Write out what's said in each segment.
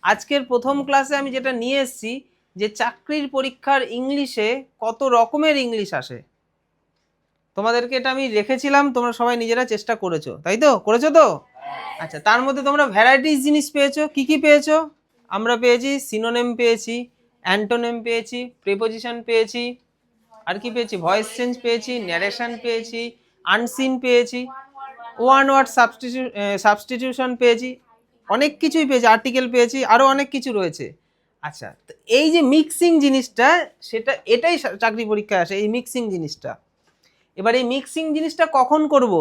আজকের প্রথম ক্লাসে আমি যেটা নিয়ে এসেছি যে চাকরির পরীক্ষার ইংলিশে কত রকমের ইংলিশ আসে। তোমাদেরকে এটা আমি রেখেছিলাম, তোমরা সবাই নিজেরা চেষ্টা করেছো, তাই তো? করেছো তো? আচ্ছা, তার মধ্যে তোমরা ভ্যারাইটিস জিনিস পেয়েছো। কি কি পেয়েছো? আমরা পেয়েছি সিনোনিম পেয়েছি, অ্যান্টোনিম পেয়েছি, প্রিপোজিশন পেয়েছি, আর কি পেয়েছি? ভয়েস চেঞ্জ পেয়েছি, ন্যারেশন পেয়েছি, আনসিন পেয়েছি, ওয়ান ওয়ার্ড সাবস্টিটিউশন পেয়েছি, অনেক কিছুই পেয়েছি, আর্টিকেল পেয়েছি, আরও অনেক কিছু রয়েছে। আচ্ছা, তো এই যে মিক্সিং জিনিসটা, এটাই চাকরি পরীক্ষায় আসে, এই মিক্সিং জিনিসটা। এবার এই মিক্সিং জিনিসটা কখন করব?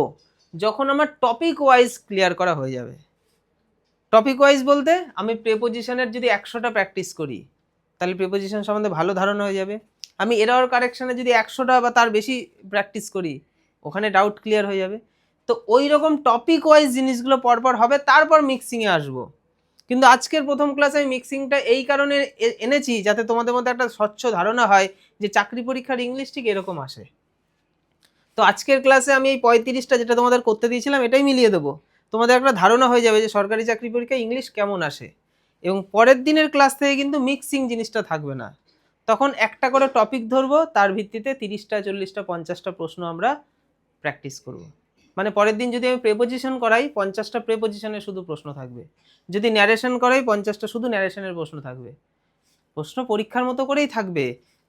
যখন আমার টপিক ওয়াইজ ক্লিয়ার করা হয়ে যাবে। টপিক ওয়াইজ বলতে আমি প্রেপোজিশনের যদি 100টা প্র্যাকটিস করি, তাহলে প্রেপোজিশন সম্বন্ধে ভালো ধারণা হয়ে যাবে। আমি এরর কারেকশানে যদি 100টা বা তার বেশি প্র্যাকটিস করি, ওখানে ডাউট ক্লিয়ার হয়ে যাবে। তো ওই রকম টপিক ওয়াইজ জিনিসগুলো পরপর হবে, তারপর মিক্সিংয়ে আসবো। কিন্তু আজকের প্রথম ক্লাসে আমি মিক্সিংটা এই কারণে এনেছি যাতে তোমাদের মধ্যে একটা স্বচ্ছ ধারণা হয় যে চাকরি পরীক্ষার ইংলিশ ঠিক এরকম আসে। তো আজকের ক্লাসে আমি এই 35টা যেটা তোমাদের করতে দিয়েছিলাম এটাই মিলিয়ে দেবো। তোমাদের একটা ধারণা হয়ে যাবে যে সরকারি চাকরি পরীক্ষায় ইংলিশ কেমন আসে। এবং পরের দিনের ক্লাস থেকে কিন্তু মিক্সিং জিনিসটা থাকবে না, তখন একটা করে টপিক ধরবো, তার ভিত্তিতে 30টা 40টা 50টা প্রশ্ন আমরা প্র্যাকটিস করব। মানে পরের দিন যদি আমি প্রেপোজিশন করাই, 50টা প্রেপোজিশনের শুধু প্রশ্ন থাকবে। যদি ন্যারেশন করাই, 50টা শুধু ন্যারেশনের প্রশ্ন থাকবে। প্রশ্ন পরীক্ষার মতো করেই থাকবে,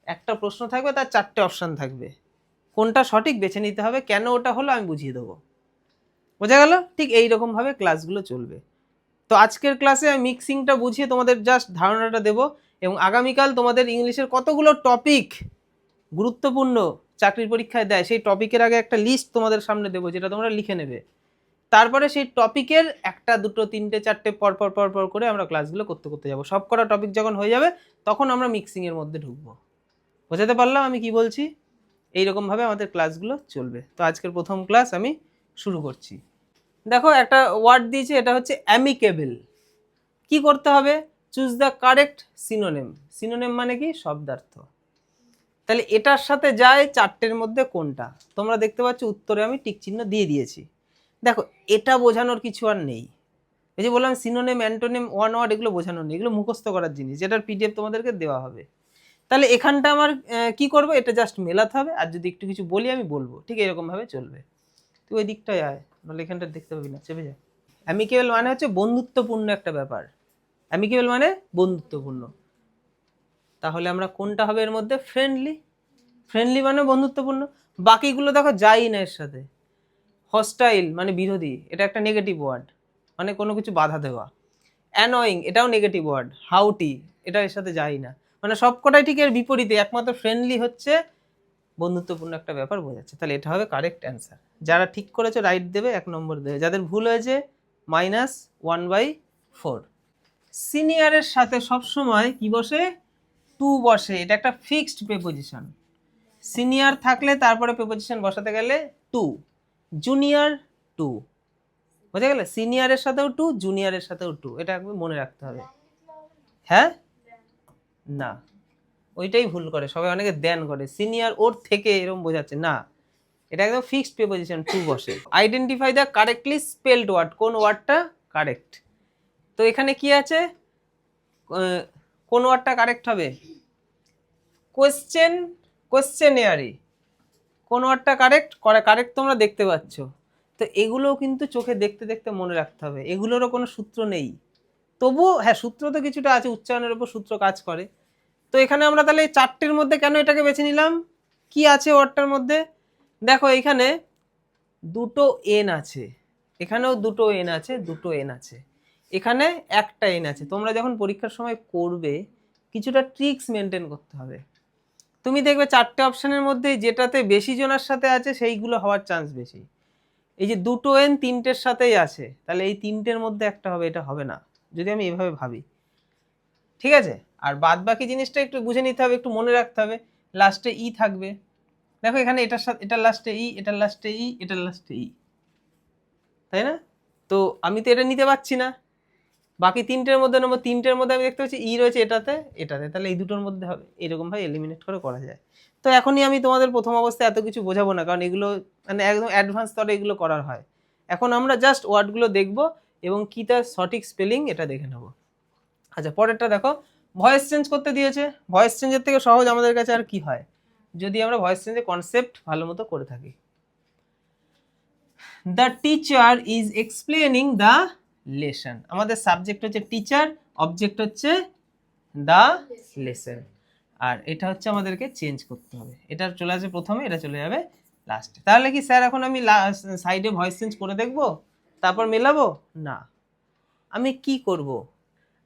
একটা প্রশ্ন থাকবে, তার 4টে অপশান থাকবে। কোনটা সঠিক বেছে নিতে হবে, কেন ওটা হলো আমি বুঝিয়ে দেবো। বোঝা গেল? ঠিক এইরকমভাবে ক্লাসগুলো চলবে। তো আজকের ক্লাসে আমি মিক্সিংটা বুঝিয়ে তোমাদের জাস্ট ধারণাটা দেবো, এবং আগামীকাল তোমাদের ইংলিশের কতগুলো টপিক গুরুত্বপূর্ণ চাকরির পরীক্ষায় দেয়, সেই টপিকের আগে একটা লিস্ট তোমাদের সামনে দেবো, যেটা তোমরা লিখে নেবে। তারপরে সেই টপিকের 1টা 2টো 3টে 4টে পরপর পরপর করে আমরা ক্লাসগুলো করতে করতে যাবো। সব কটা টপিক যখন হয়ে যাবে, তখন আমরা মিক্সিংয়ের মধ্যে ঢুকবো। বোঝাতে পারলাম আমি কি বলছি? এইরকমভাবে আমাদের ক্লাসগুলো চলবে। তো আজকের প্রথম ক্লাস আমি শুরু করছি। দেখো, একটা ওয়ার্ড দিয়েছে, এটা হচ্ছে অ্যামিকেবল। কি করতে হবে? Choose the correct synonym. Synonym মানে কি? শব্দার্থ। তাহলে এটার সাথে যায় 4টের মধ্যে কোনটা? তোমরা দেখতে পাচ্ছ উত্তরে আমি টিক চিহ্ন দিয়ে দিয়েছি। দেখো, এটা বোঝানোর কিছু আর নেই। এই যে বললাম সিনোনিম, অ্যান্টোনিম, ওয়ান ওয়ার্ড, এগুলো বোঝানোর নেই, এগুলো মুখস্থ করার জিনিস, যেটার পিডিএফ তোমাদেরকে দেওয়া হবে। তাহলে এখানটা আমার কি করব? এটা জাস্ট মেলাতে হবে, আর যদি একটু কিছু বলি আমি বলবো, ঠিক এরকমভাবে চলবে। তুই ওই দিকটায় আয়, নাহলে এখানটা দেখতে পাবি না, চেপে যা। অ্যামিকেবল মানে হচ্ছে বন্ধুত্বপূর্ণ একটা ব্যাপার। অ্যামিকেবল মানে বন্ধুত্বপূর্ণ। তাহলে আমরা কোনটা হবে এর মধ্যে? ফ্রেন্ডলি। ফ্রেন্ডলি মানে বন্ধুত্বপূর্ণ। বাকিগুলো দেখো যাই না এর সাথে। হস্টাইল মানে বিরোধী, এটা একটা নেগেটিভ ওয়ার্ড, মানে কোনো কিছু বাধা দেওয়া। অ্যানয়িং, এটাও নেগেটিভ ওয়ার্ড। হাউটি, এটা এর সাথে যাই না। মানে সবকটাই ঠিক এর বিপরীতে, একমাত্র ফ্রেন্ডলি হচ্ছে বন্ধুত্বপূর্ণ একটা ব্যাপার বোঝাচ্ছে। তাহলে এটা হবে কারেক্ট অ্যান্সার। যারা ঠিক করেছে রাইট দেবে, 1 নম্বর দেবে। যাদের ভুল হয়েছে -1/4। সিনিয়রের সাথে সবসময় কি বসে? টু বসে। এটা একটা ফিক্সড প্রিপোজিশন। সিনিয়র থাকলে তারপরে প্রিপোজিশন বসাতে গেলে টু। Junior to. বোঝা গেল? সিনিয়রের সাথেও টু, জুনিয়রের সাথেও টু, এটা একবার মনে রাখতে হবে। হ্যাঁ, না, ওইটাই ভুল করে সবাই, অনেকে দেন করে সিনিয়র ওর থেকে এরকম বোঝাচ্ছে না। এটা একদম ফিক্সড প্রিপোজিশন, টু বসে। Identify the correctly spelled word. কোন ওয়ার্ডটা কারেক্ট? তো এখানে কি আছে? কোন ওয়ার্ডটা কারেক্ট হবে? কোয়েশ্চেন, কোয়েশ্চেনিয়ারি। কোন ওয়ার্ডটা কারেক্ট? কারেক্ট তোমরা দেখতে পাচ্ছ। তো এগুলোও কিন্তু চোখে দেখতে দেখতে মনে রাখতে হবে, এগুলোরও কোনো সূত্র নেই। তবুও হ্যাঁ, সূত্র তো কিছুটা আছে, উচ্চারণের উপর সূত্র কাজ করে। তো এখানে আমরা তাহলে এই 4টের মধ্যে কেন এটাকে বেছে নিলাম? কি আছে ওয়ার্ডটার মধ্যে? দেখো, এখানে 2টো এন আছে, এখানেও 2টো এন আছে, 2টো এন আছে, এখানে একটা এন আছে। তোমরা যখন পরীক্ষার সময় করবে, কিছুটা ট্রিক্স মেনটেন করতে হবে। তুমি দেখবে 4টে অপশানের মধ্যে যেটাতে বেশি জনের সাথে আছে সেইগুলো হওয়ার চান্স বেশি। এই যে 2টো এন 3টের সাথেই আছে, তাহলে এই 3টের মধ্যে একটা হবে, এটা হবে না যদি আমি এভাবে ভাবি। ঠিক আছে? আর বাদ বাকি জিনিসটা একটু বুঝে নিতে হবে, একটু মনে রাখতে হবে। লাস্টে ই থাকবে। দেখো এখানে এটার সাথে এটার লাস্টে ই, এটার লাস্টে ই, এটার লাস্টে ই, তাই না? তো আমি তো এটা নিতে পারছি না। বাকি 3টের মধ্যে নেবো, 3টের মধ্যে আমি দেখতে পাচ্ছি ই রয়েছে এটাতে এটাতে, তাহলে এই দুটোর মধ্যে হবে। এরকমভাবে এলিমিনেট করে করা যায়। তো এখনই আমি তোমাদের প্রথম অবস্থায় এত কিছু বোঝাবো না, কারণ এগুলো মানে একদম অ্যাডভান্স স্তরে এগুলো করার হয়। এখন আমরা জাস্ট ওয়ার্ডগুলো দেখব এবং কি তার সঠিক স্পেলিং এটা দেখে নেব। আচ্ছা পরেরটা দেখো, ভয়েস চেঞ্জ করতে দিয়েছে। ভয়েস চেঞ্জের থেকে সহজ আমাদের কাছে আর কি হয়, যদি আমরা ভয়েস চেঞ্জের কনসেপ্ট ভালো মতো করে থাকি। The teacher is explaining the lesson. আমাদের সাবজেক্ট হচ্ছে টিচার, অবজেক্ট হচ্ছে দ্য লেসন, আর এটা হচ্ছে আমাদেরকে চেঞ্জ করতে হবে। এটা চলে আসবে প্রথমে, এটা চলে যাবে লাস্টে। তাহলে কি স্যার এখন আমি সাইডে ভয়েস চেঞ্জ করে দেখবো তারপর মেলাবো? না, আমি কি করব,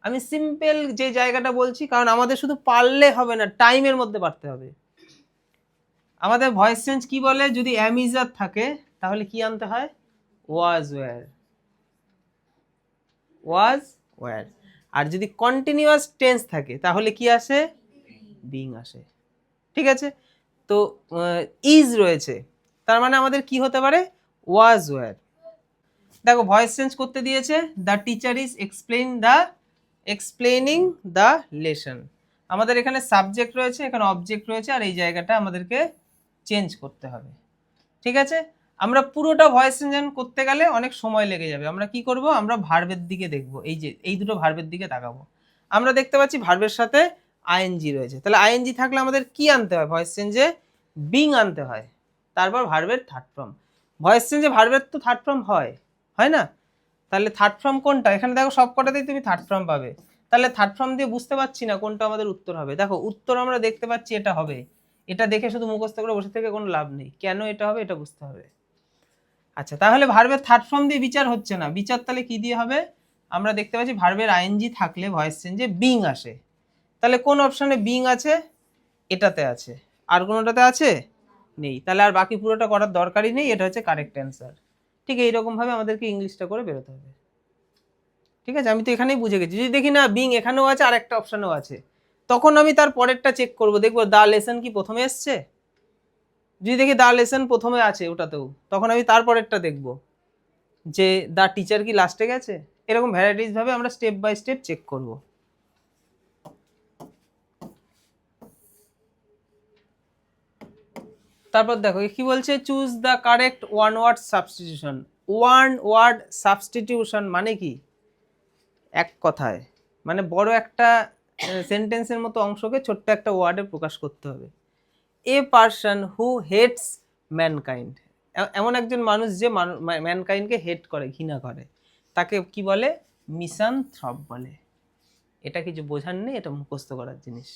আমি সিম্পল যে জায়গাটা বলছি, কারণ আমাদের শুধু পারলে হবে না, টাইমের মধ্যে পারতে হবে। আমাদের ভয়েস চেঞ্জ কি বলে, যদি অ্যাম ইজ আর থাকে তাহলে কি আনতে হয়, ওয়াজ ওয়্যার, ওয়াজ ওয়্যার। আর যদি কন্টিনিউয়াস টেন্স থাকে তাহলে কি আসে, বিং আসে। ঠিক আছে, তো ইজ রয়েছে, তার মানে আমাদের কি হতে পারে, ওয়াজ ওয়্যার। দেখো ভয়েস চেঞ্জ করতে দিয়েছে, the teacher is explaining the lesson. আমাদের এখানে সাবজেক্ট রয়েছে, এখানে অবজেক্ট রয়েছে, আর এই জায়গাটা আমাদেরকে চেঞ্জ করতে হবে। ঠিক আছে, আমরা পুরোটা ভয়েস চেঞ্জ করতে গেলে অনেক সময় লেগে যাবে। আমরা কি করব, আমরা ভার্বের দিকে দেখব, এই যে এই দুটো ভার্বের দিকে তাকাবো। আমরা দেখতে পাচ্ছি ভার্বের সাথে আইএনজি রয়েছে, তাহলে আইএনজি থাকলে আমাদের কি আনতে হয়, ভয়েস চেঞ্জে বিং আনতে হয়, তারপর ভার্বের থার্ড ফর্ম। ভয়েস চেঞ্জে ভার্বের তো থার্ড ফর্ম হয়, হয় না? তাহলে থার্ড ফর্ম কোনটা, এখানে দেখো সব কটাতেই তুমি থার্ড ফর্ম পাবে। তাহলে থার্ড ফর্ম দিয়ে বুঝতে পারছি না কোনটা আমাদের উত্তর হবে। দেখো উত্তর আমরা দেখতে পাচ্ছি এটা হবে, এটা দেখে শুধু মুখস্থ করে বসে থেকে কোনো লাভ নেই, কেন এটা হবে এটা বুঝতে হবে। আচ্ছা তাহলে ভার্বের থার্ড ফর্ম দিয়ে বিচার হচ্ছে না, বিচার তাহলে কি দিয়ে হবে, আমরা দেখতে পাচ্ছি ভার্বের আইএনজি থাকলে ভয়েস চেঞ্জে বিং আসে। তাহলে কোন অপশনে বিং আছে, এটাতে আছে, আর কোনোটাতে আছে নেই, তাহলে আর বাকি পুরোটা করার দরকারই নেই, এটা হচ্ছে কারেক্ট অ্যান্সার। ঠিক এইরকম ভাবে আমাদেরকে ইংলিশটা করে বেরোতে হবে। ঠিক আছে, আমি তো এখানেই বুঝে গেছি। যদি দেখি না বিং এখানেও আছে আর একটা অপশনেও আছে, তখন আমি তার পরেরটা চেক করব, দেখবো দা লেসন কি প্রথমে এসছে। যদি দেখি দা লেসন প্রথমে আছে ওটাতেও, তখন আমি তারপরেরটা দেখব যে দা টিচার কি লাস্টে গেছে। এরকম ভ্যারাইটিস ভাবে আমরা স্টেপ বাই স্টেপ চেক করব। তারপর দেখো কি বলছে, choose the correct one word substitution. One word substitution মানে কি, এক কথায় মানে বড় একটা সেন্টেন্সের মতো অংশকে ছোট্ট একটা ওয়ার্ডে প্রকাশ করতে হবে। A person who hates mankind, এমন একজন মানুষ যে ম্যানকাইন্ডকে হেট করে, ঘৃণা করে, তাকে কি বলে, মিসানথ্রপ বলে। এটা কিছু বোঝার নেই, এটা মুখস্থ করার জিনিস।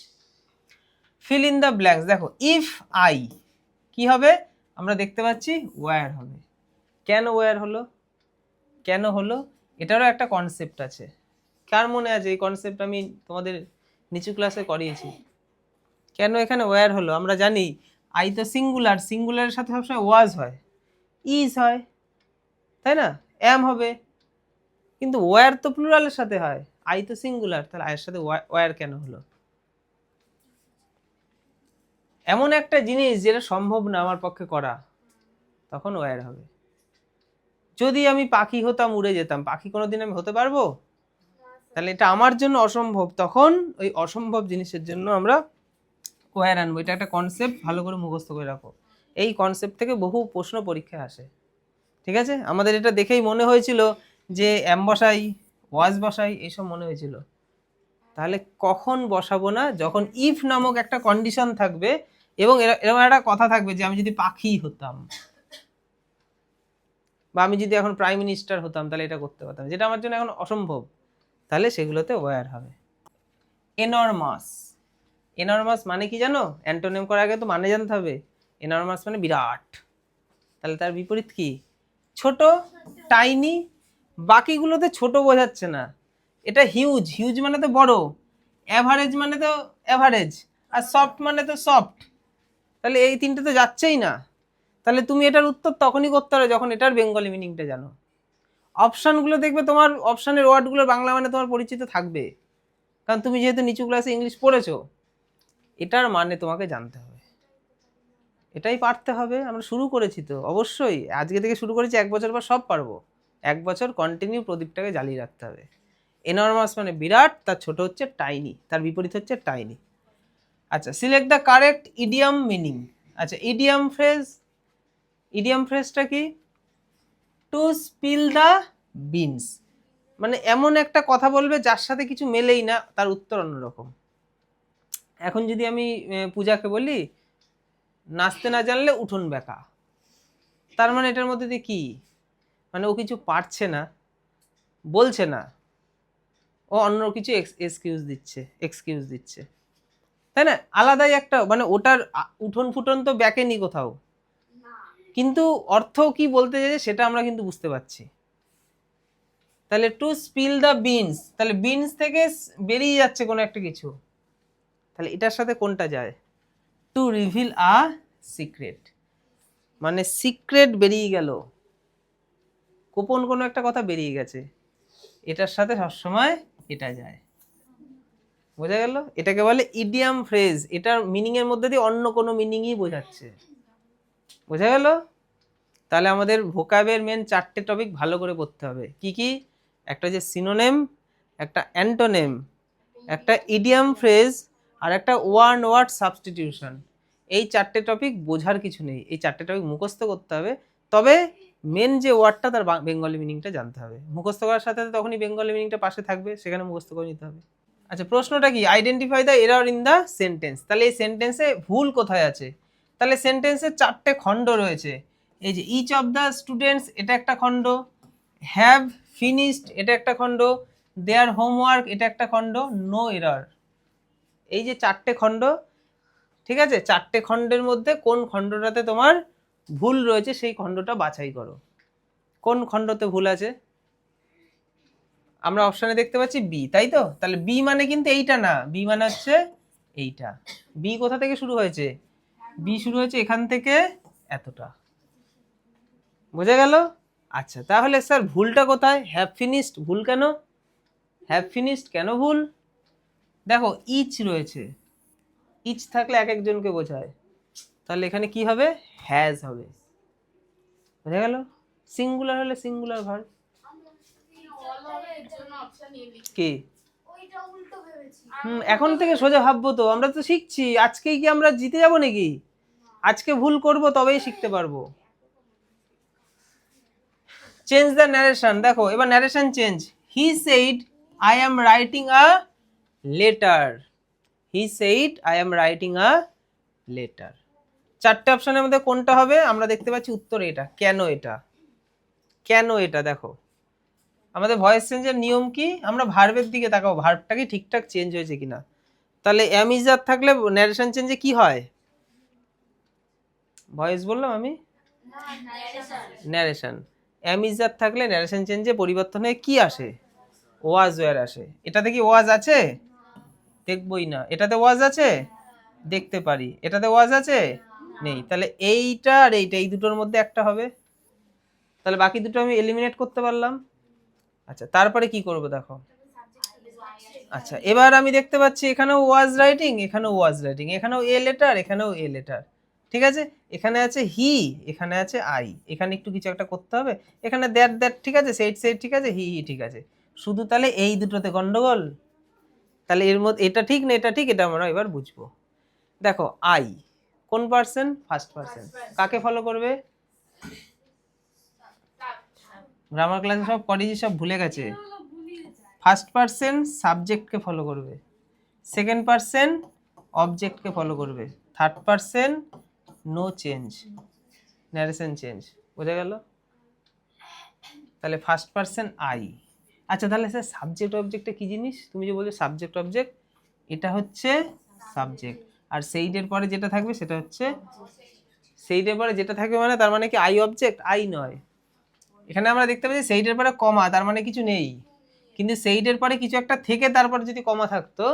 ফিল ইন দ্য ব্ল্যাঙ্কস, দেখো ইফ আই কি হবে, আমরা দেখতে পাচ্ছি ওয়্যার হবে। কেন ওয়্যার হলো, কেন হলো, এটারও একটা কনসেপ্ট আছে। কার মনে আছে এই কনসেপ্ট, আমি তোমাদের নিচু ক্লাসে করিয়েছি। কেন এখানে ওয়্যার হলো, আমরা জানি আই তো সিঙ্গুলার, সিঙ্গুলারের সাথে সবসময় ওয়াজ হয়, ইজ হয়, তাই না, অ্যাম হবে, কিন্তু ওয়্যার তো প্লুরালের সাথে হয়, আই তো সিঙ্গুলার, তাহলে আয়ের সাথে ওয়্যার কেন হলো? এমন একটা জিনিস যেটা সম্ভব না আমার পক্ষে করা, তখন ওয়্যার হবে। যদি আমি পাখি হতাম, উড়ে যেতাম, পাখি কোনোদিন আমি হতে পারবো? তাহলে এটা আমার জন্য অসম্ভব, তখন ওই অসম্ভব জিনিসের জন্য আমরা ওয়্যার আনবো। এটা একটা কনসেপ্ট, ভালো করে মুখস্থ করে রাখো। এই কনসেপ্ট থেকে বহু প্রশ্ন পরীক্ষায় আসে। ঠিক আছে, আমাদের এটা দেখেই মনে হয়েছিল যে অ্যাম বসাই, ওয়াজ বসাই, এইসব মনে হয়েছিল। তাহলে কখন বসাবো না, যখন ইফ নামক একটা কন্ডিশন থাকবে এবং এরকম একটা কথা থাকবে যে আমি যদি পাখি হতাম বা আমি যদি এখন প্রাইম মিনিস্টার হতাম তাহলে এটা করতে পারতাম, যেটা আমার জন্য এখন অসম্ভব, তাহলে সেগুলোতে ওয়্যার হবে। এনরমাস, এনরমাস মানে কি জানো, অ্যান্টোনিম করার আগে তো মানে জানতে হবে। এনরমাস মানে বিরাট, তাহলে তার বিপরীত কি, ছোট, টাইনি। বাকিগুলোতে ছোট বোঝাচ্ছে না, এটা হিউজ, হিউজ মানে তো বড়, অ্যাভারেজ মানে তো অ্যাভারেজ, আর সফট মানে তো সফট, তাহলে এই তিনটে তো যাচ্ছেই না। তাহলে তুমি এটার উত্তর তখনই করতে পারো যখন এটার বেঙ্গলি মিনিংটা জানো। অপশানগুলো দেখবে, তোমার অপশানের ওয়ার্ডগুলো বাংলা মানে তোমার পরিচিত থাকবে, কারণ তুমি যেহেতু নিচু ক্লাসে ইংলিশ পড়েছো, এটার মানে তোমাকে জানতে হবে, এটাই পারতে হবে। আমরা শুরু করেছি তো, অবশ্যই আজকে থেকে শুরু করেছি, 1 বছর পর সব পারবো। 1 বছর কন্টিনিউ প্রদীপটাকে জ্বালিয়ে রাখতে হবে। এনরমাস মানে বিরাট, তার ছোট হচ্ছে টাইনি, তার বিপরীত হচ্ছে টাইনি। আচ্ছা, select the correct idiom meaning. আচ্ছা, ইডিয়াম ফ্রেজ, ইডিয়াম ফ্রেজটা কি, টু স্পিল দ্য বিনস, মানে এমন একটা কথা বলবে যার সাথে কিছু মেলেই না, তার উত্তর অন্যরকম। এখন যদি আমি পূজাকে বলি নাচতে না জানলে উঠোন বেঁকা, তার মানে এটার মধ্যে দিয়ে কি, মানে ও কিছু পারছে না, বলছে না, ও অন্য কিছু এক্সকিউজ দিচ্ছে, তাই না? আলাদাই একটা, মানে ওটার উঠোন ফুটন তো ব্যাকেনি কোথাও, কিন্তু অর্থ কি বলতে চাইছে সেটা আমরা কিন্তু বুঝতে পারছি। তাহলে টু স্পিল দ্য বিনস, তাহলে বিনস থেকে বেরিয়ে যাচ্ছে কোনো একটা কিছু, তাহলে এটার সাথে কোনটা যায়? টু রিভিল আ সিক্রেট, মানে সিক্রেট বেরিয়ে গেল, গোপন কোনো একটা কথা বেরিয়ে গেছে, এটার সাথে সবসময় এটা যায়। বোঝা গেল? এটাকে বলে ইডিয়াম ফ্রেজ, এটার মিনিং এর মধ্যে দিয়ে অন্য কোনো মিনিংই বোঝাচ্ছে। বোঝা গেল? তাহলে আমাদের ভোকাবের মেন 4টে টপিক ভালো করে পড়তে হবে। কি কি? একটা যে সিনোনেম, একটা অ্যান্টোনেম, একটা ইডিয়াম ফ্রেজ, আর একটা ওয়ান ওয়ার্ড সাবস্টিটিউশন। এই 4টে টপিক বোঝার কিছু নেই, এই 4টে টপিক মুখস্থ করতে হবে। তবে মেন যে ওয়ার্ডটা তার বেঙ্গলি মিনিংটা জানতে হবে। মুখস্থ করার সাথে সাথে তখনই বেঙ্গলি মিনিংটা পাশে থাকবে, সেখানে মুখস্থ করে নিতে হবে। আচ্ছা, প্রশ্নটা কি? Identify the error in the sentence. তাহলে এই সেন্টেন্সে ভুল কোথায় আছে? তাহলে সেন্টেন্সে 4টে খণ্ড রয়েছে। এই যে ইচ অফ দ্য স্টুডেন্টস, এটা একটা খণ্ড, হ্যাভ ফিনিশড, এটা একটা খণ্ড, দেয়ার হোমওয়ার্ক, এটা একটা খণ্ড, নো এরর। এই যে 4টে খণ্ড, ঠিক আছে, 4টে খণ্ডের মধ্যে কোন খণ্ডটাতে তোমার ভুল রয়েছে সেই খণ্ডটা বাছাই করো। কোন খণ্ডতে ভুল আছে? আমরা অপশনে দেখতে পাচ্ছি বি, তাই তো? তাহলে বি মানে কিন্তু এইটা না, বি মানে হচ্ছে এইটা। বি কোথা থেকে শুরু হয়েছে? বি শুরু হয়েছে এখান থেকে এতটা। বোঝা গেল? আচ্ছা, তাহলে স্যার ভুলটা কোথায়? হ্যাভ ফিনিশড ভুল কেন? হ্যাভ ফিনিশড কেন ভুল? দেখো ইচ রয়েছে, ইচ থাকলে এক একজনকে বোঝায়, তাহলে এখানে কি হবে? হ্যাজ হবে। বোঝা গেল? সিঙ্গুলার হলে সিঙ্গুলার ভার্ব। কি এখন থেকে সোজা ভাববো তো, আমরা তো শিখছি, আজকেই কি আমরা জিতে যাব নাকি? আজকে ভুল করব তবেই শিখতে পারবো। চেঞ্জ দ্য ন্যারেশন, দেখো এবার narration change. He said I am writing a letter, he said I am writing a letter. 4টে অপশনের মধ্যে কোনটা হবে? আমরা দেখতে পাচ্ছি উত্তর এটা। কেন এটা? কেন এটা? দেখো আমাদের ভয়েস চেঞ্জের নিয়ম কি, আমরা ভার্বের দিকে তাকাবো, ভার্বটা কি ঠিকঠাক চেঞ্জ হয়েছে কিনা। তাহলে অ্যাম ইজ আর থাকলে ন্যারেশন চেঞ্জে কি হয়? ভয়েস বললাম আমি, ন্যারেশন। অ্যাম ইজ আর থাকলে ন্যারেশন চেঞ্জে পরিবর্তন হয়ে কি আসে? ওয়াজ ওয়্যার আসে। এটাতে কি ওয়াজ আছে? দেখবই না। এটাতে ওয়াজ আছে? দেখতে পারি। এটাতে ওয়াজ আছে? নেই। তাহলে এইটা আর এইটা, এই দুটোর মধ্যে একটা হবে। তাহলে বাকি দুটো আমি এলিমিনেট করতে পারলাম। আচ্ছা, তারপরে কি করব দেখো। আচ্ছা, এবার আমি দেখতে পাচ্ছি এখানেও ওয়াজ রাইটিং, এখানেও ওয়াজ রাইটিং, এখানেও এ লেটার, এখানেও এ লেটার। ঠিক আছে, এখানে আছে হি, এখানে আছে আই, এখানে একটু কিছু একটা করতে হবে। এখানে দ্যাট দ্যাট ঠিক আছে, সেইট সেইট ঠিক আছে, হি হি ঠিক আছে। শুধু তাহলে এই দুটোতে গন্ডগোল। তাহলে এর মধ্যে এটা ঠিক না এটা ঠিক, এটা আমরা এবার বুঝবো। দেখো আই কোন পার্সন? First person. কাকে ফলো করবে? গ্রামার ক্লাসে সব করেছি, সব ভুলে গেছে। ফার্স্ট পার্সন সাবজেক্টকে ফলো করবে, সেকেন্ড পার্সন অবজেক্টকে ফলো করবে, third person no change, narration change. বোঝা গেল? তাহলে ফার্স্ট পার্সন আই। আচ্ছা, তাহলে স্যার সাবজেক্ট অবজেক্টটা কি জিনিস? তুমি যে বলছো সাবজেক্ট অবজেক্ট, এটা হচ্ছে সাবজেক্ট, আর সেইডের পরে যেটা থাকবে সেটা হচ্ছে, সেইডের পরে যেটা থাকবে মানে তার মানে কি আই অবজেক্ট? আই নয়। এখানে আমরা দেখতে পাচ্ছি সেইডের পরে কমা, তার মানে কিছু নেই, কিন্তু সেইডের পরে কিছু একটা থেকে তারপর যদি কমা থাকতো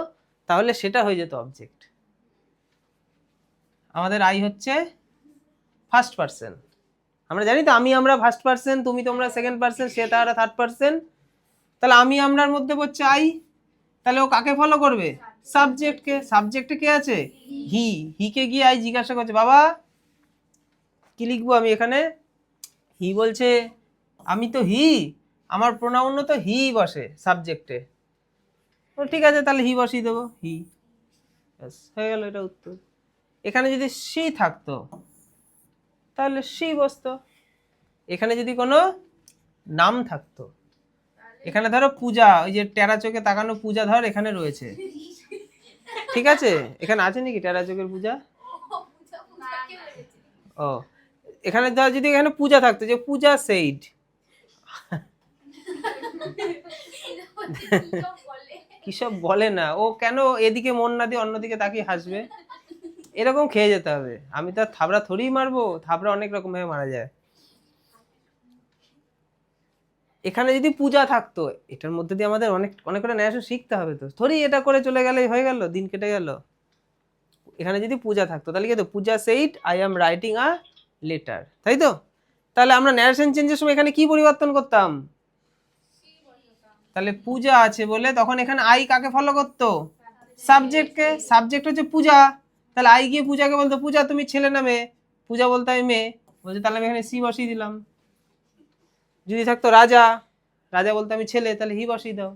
তাহলে সেটা হয়ে যেত অবজেক্ট। আমাদের আই হচ্ছে ফার্স্ট পার্সন। আমরা জানি তো আমি আমরা ফার্স্ট পার্সন, তুমি তোমরা সেকেন্ড পার্সন, সে তারা থার্ড পার্সন। তাহলে আমি আমরার মধ্যে পড়ছে আই, তাহলে ও কাকে ফলো করবে? সাবজেক্টকে। সাবজেক্টে কে আছে? হি। হিকে গিয়ে আই জিজ্ঞাসা করছে বাবা কি লিখবো আমি এখানে? হি বলছে আমি তো হি, আমার প্রোনাউন তো হি বসে সাবজেক্টে। ঠিক আছে, তাহলে হি বসিয়ে দেবো, হি। হয়ে গেল, এটা উত্তর। এখানে যদি সি থাকতো তাহলে সি বসতো, এখানে যদি কোনো নাম থাকতো এখানে ধরো পূজা, ওই যে টেরা চোখে তাকানো পূজা ধর এখানে রয়েছে, ঠিক আছে? এখানে আছে নাকি টেরা চোখের পূজা? ও, এখানে ধর যদি এখানে পূজা থাকতো, যে পূজা সেইড, কি সব বলে না ও, কেন এদিকে মন না দিয়ে অন্যদিকে তাকিয়ে হাসবে? এরকম খেয়ে যেতে হবে। আমি তো আর থাবড়া থরেই মারবো, থাবড়া অনেক রকম ভাবে মারা যায়। এখানে যদি পূজা থাকতো, এটার মধ্যে দিয়ে আমাদের অনেক অনেক করে ন্যায় শিখতে হবে, তো থরি এটা করে চলে গেলেই হয়ে গেল, দিন কেটে গেল। এখানে যদি পূজা থাকতো তাহলে কি তো, Puja said I am writing a letter, তাই তো? তাহলে আমরা ন্যারেশন চেঞ্জের সময় এখানে কি পরিবর্তন করতাম? তাহলে পূজা আছে বলে তখন এখানে আই কাকে ফলো করতো? সাবজেক্টকে। সাবজেক্ট হচ্ছে পূজা, তাহলে আই গিয়ে পূজাকে বলতো পূজা তুমি ছেলে না মেয়ে? পূজা বলতে আমি মেয়ে, বলছে তাহলে আমি এখানে সি বসিয়ে দিলাম। যদি থাকতো রাজা, রাজা বলতে আমি ছেলে, তাহলে হি বসিয়ে দাও।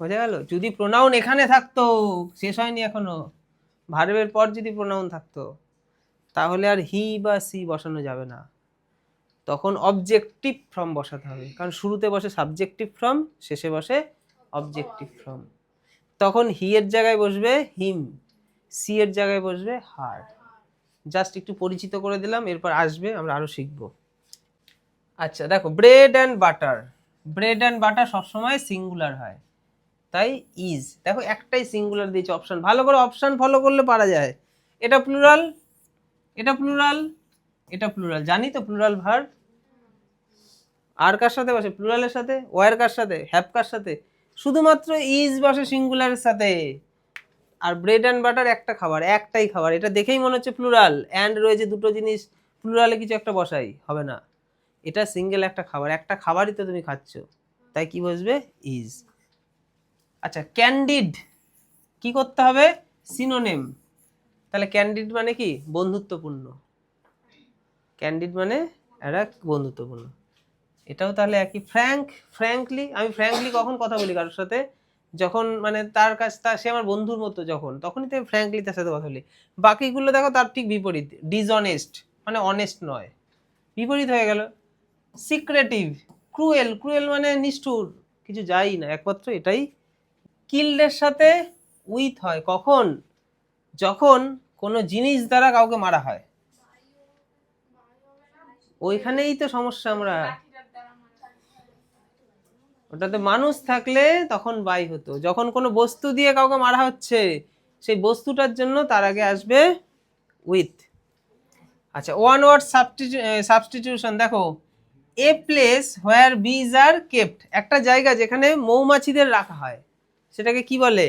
বোঝা গেল? যদি প্রোনাউন এখানে থাকতো, শেষ হয়নি এখনো, ভার্বের পর যদি প্রোনাউন থাকতো তাহলে আর হি বা সি বসানো যাবে না, তখন অবজেক্টিভ ফর্ম বসাতে হবে, কারণ শুরুতে বসে সাবজেক্টিভ ফর্ম, শেষে বসে অবজেক্টিভ ফর্ম। তখন হি এর জায়গায় বসবে হিম, সি এর জায়গায় বসবে হার। জাস্ট একটু পরিচিত করে দিলাম, এরপর আসবে আমরা আরো শিখবো। আচ্ছা দেখো, bread and butter, bread and butter সবসময় সিঙ্গুলার হয়, তাই ইজ। দেখো একটাই সিঙ্গুলার দিয়েছে অপশন, ভালো করে অপশন ফলো করলে পারা যায়। এটা প্লুরাল, এটা প্লুরাল, এটা প্লুরাল, জানি তো প্লুরাল ভার্ব। আর কার সাথে বসে? প্লুরালের সাথে। ওয়ার কার সাথে? হ্যাভ কার সাথে? শুধুমাত্র ইজ বসে সিঙ্গুলারের সাথে। আর ব্রেড অ্যান্ড বাটার একটা খাবার, একটাই খাবার, এটা দেখেই মনে হচ্ছে প্লুরাল, অ্যান্ড রয়েছে দুটো জিনিস, প্লুরালে কিছু একটা বসাই হবে না, এটা সিঙ্গেল একটা খাবার, একটা খাবারই তো তুমি খাচ্ছ, তাই কি বসবে? ইজ। আচ্ছা ক্যান্ডিড কি করতে হবে? সিনোনিম। তাহলে ক্যান্ডিড মানে কি? বন্ধুত্বপূর্ণ। ক্যান্ডিড মানে একটা বন্ধুত্বপূর্ণ, এটাও তাহলে একই। ফ্র্যাঙ্ক, ফ্র্যাঙ্কলি, আমি ফ্র্যাঙ্কলি কখন কথা বলি কারোর সাথে? যখন মানে তার কাছ, তার সে আমার বন্ধুর মতো যখন, তখনই তো ফ্র্যাঙ্কলি তার সাথে কথা বলি। বাকিগুলো দেখো তার ঠিক বিপরীত, ডিসঅনেস্ট মানে অনেস্ট নয়, বিপরীত হয়ে গেল। সিক্রেটিভ, ক্রুয়েল, ক্রুয়েল মানে নিষ্ঠুর, কিছু যাই না, একমাত্র এটাই। কিল্ডের সাথে উইথ হয় কখন? যখন কোনো জিনিস দ্বারা কাউকে মারা হয়, ওইখানেই তো সমস্যা। আমরা ওটাতে মানুষ থাকলে তখন বাই হতো, যখন কোনো বস্তু দিয়ে কাউকে মারা হচ্ছে সেই বস্তুটার জন্য তার আগে আসবে উইথ। আচ্ছা ওয়ান ওয়ার্ড সাবস্টিটিউশন, দেখো এ প্লেস হোয়ার বিজ আর কেপ্ট, একটা জায়গা যেখানে মৌমাছিদের রাখা হয়, সেটাকে কি বলে?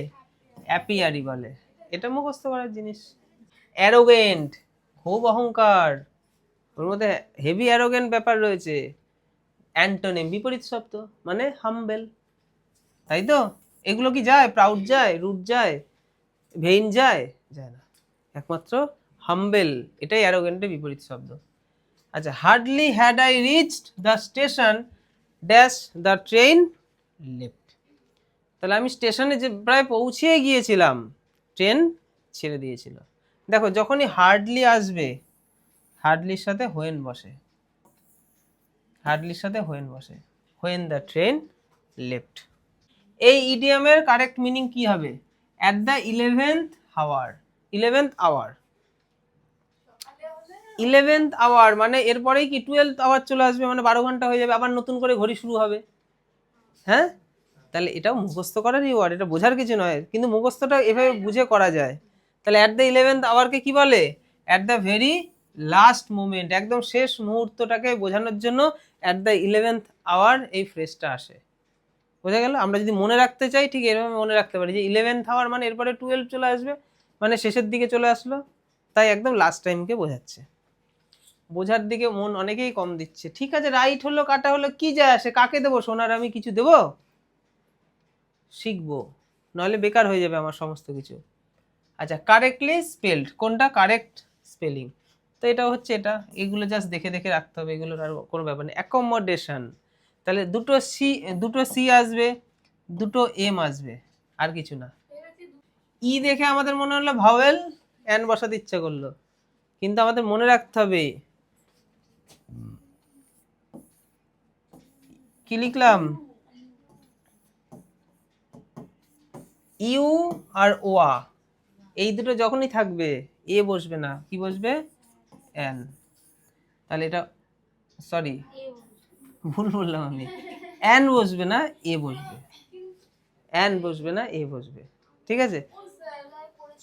অ্যাপিয়ারি বলে। এটা মুখস্থ করার জিনিস। অ্যারোগেন্ট, খুব অহংকার, ওর মধ্যে হেভি অ্যারোগেন্ট ব্যাপার রয়েছে। অ্যান্টোনিম, বিপরীত শব্দ, মানে হাম্বেল, তাই তো? এগুলো কি যায়? প্রাউড যায়, রুট যায়, ভেইন যায়? যায় না, একমাত্র হাম্বেল, এটাই অ্যারোগেন্টের বিপরীত শব্দ। আচ্ছা hardly had I reached the station dash the train left, তাহলে আমি স্টেশনে যে প্রায় পৌঁছে গিয়েছিলাম, ট্রেন ছেড়ে দিয়েছিল। দেখো যখনই হার্ডলি আসবে, হার্ডলির সাথে হোয়েন বসে, হার্ডলির সাথে হোয়েন বসে, হোয়েন দ্য ট্রেন লেফট। এই ইডিয়ামের কারেক্ট মিনিং কি হবে? At the 11th hour, 11th hour, 11th hour মানে এরপরেই কি 12th আওয়ার চলে আসবে, মানে 12 ঘন্টা হয়ে যাবে, আবার নতুন করে ঘড়ি শুরু হবে। হ্যাঁ, তাহলে এটাও মুখস্থ করারই ওয়ার্ড, এটা বোঝার কিছু নয়, কিন্তু মুখস্থটা এভাবে বুঝে করা যায়। তাহলে অ্যাট দ্য 11th আওয়ারকে কি বলে? At the very last moment, একদম শেষ মুহূর্তটাকে বোঝানোর জন্য অ্যাট দ্য 11th আওয়ার এই ফ্রেজটা আসে। বোঝা গেল? আমরা যদি মনে রাখতে চাই ঠিক এরকম মনে রাখতে পারি যে 11th আওয়ার মানে এরপরে 12 চলে আসবে, মানে শেষের দিকে চলে আসলো, তাই একদম লাস্ট টাইমকে বোঝাচ্ছে। বোঝার দিকে মন অনেকেই কম দিচ্ছে। ঠিক আছে, রাইট হলো কাটা হলো কি যায় আসে, কাকে দেবো? সোনার আমি কিছু দেবো? শিখবো, নাহলে বেকার হয়ে যাবে আমার সমস্ত কিছু। আচ্ছা কারেক্টলি স্পেলড, কোনটা কারেক্ট স্পেলিং? তো এটা হচ্ছে এটা, এগুলো জাস্ট দেখে দেখে রাখতে হবে, এগুলোর আর কোনো ব্যাপার নেই। অ্যাকোমোডেশন, তাহলে দুটো সি আসবে, দুটো এম আসবে, আর কিছু না। ই দেখে আমাদের মনে হলো ভাওয়েল, অ্যান বসাতে ইচ্ছা করলো, কিন্তু আমাদের মনে রাখতে হবে কি কি লিখলাম, ইউ আর ওয়া এই দুটো যখনই থাকবে এ বসবে না, কি বসবে, এন। তাহলে এটা সরি ভুল বললাম আমি, এন বসবে না এ বসবে, এন বসবে না এ বসবে, ঠিক আছে।